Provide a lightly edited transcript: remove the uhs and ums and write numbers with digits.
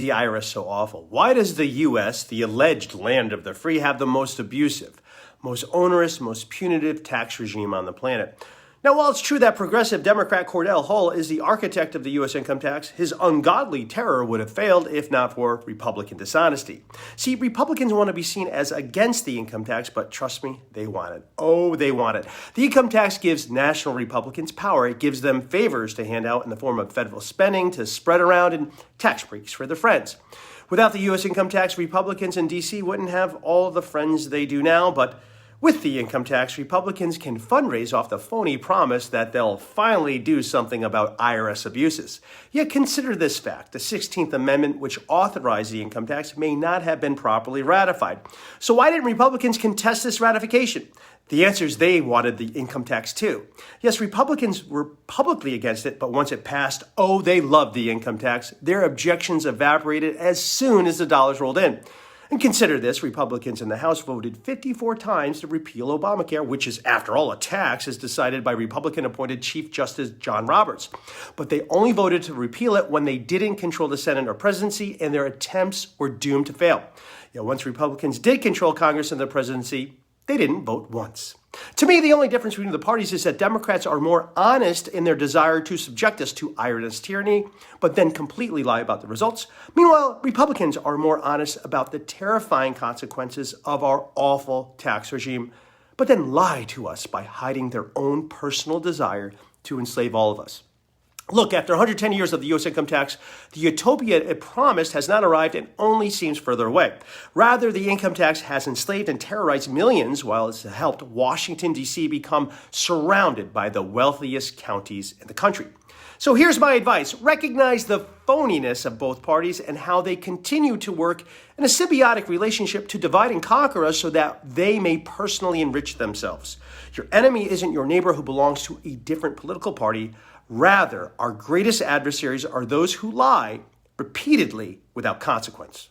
The IRS so awful? Why does the U.S., the alleged land of the free, have the most abusive, most onerous, most punitive tax regime on the planet? Now, while it's true that progressive Democrat Cordell Hull is the architect of the U.S. income tax, his ungodly terror would have failed if not for Republican dishonesty. See, Republicans want to be seen as against the income tax, but trust me, they want it. Oh, they want it. The income tax gives national Republicans power. It gives them favors to hand out in the form of federal spending to spread around and tax breaks for their friends. Without the U.S. income tax, Republicans in D.C. wouldn't have all the friends they do now, but with the income tax, Republicans can fundraise off the phony promise that they'll finally do something about IRS abuses. Yet consider this fact. The 16th Amendment, which authorized the income tax, may not have been properly ratified. So why didn't Republicans contest this ratification? The answer is they wanted the income tax too. Yes, Republicans were publicly against it, but once it passed, oh, they loved the income tax. Their objections evaporated as soon as the dollars rolled in. And consider this, Republicans in the House voted 54 times to repeal Obamacare, which is, after all, a tax as decided by Republican-appointed Chief Justice John Roberts. But they only voted to repeal it when they didn't control the Senate or presidency, and their attempts were doomed to fail. Yet once Republicans did control Congress and the presidency, they didn't vote once. To me, the only difference between the parties is that Democrats are more honest in their desire to subject us to IRS tyranny, but then completely lie about the results. Meanwhile, Republicans are more honest about the terrifying consequences of our awful tax regime, but then lie to us by hiding their own personal desire to enslave all of us. Look, after 110 years of the U.S. income tax, the utopia it promised has not arrived and only seems further away. Rather, the income tax has enslaved and terrorized millions while it's helped Washington, D.C. become surrounded by the wealthiest counties in the country. So here's my advice. Recognize the phoniness of both parties and how they continue to work in a symbiotic relationship to divide and conquer us so that they may personally enrich themselves. Your enemy isn't your neighbor who belongs to a different political party. Rather, our greatest adversaries are those who lie repeatedly without consequence.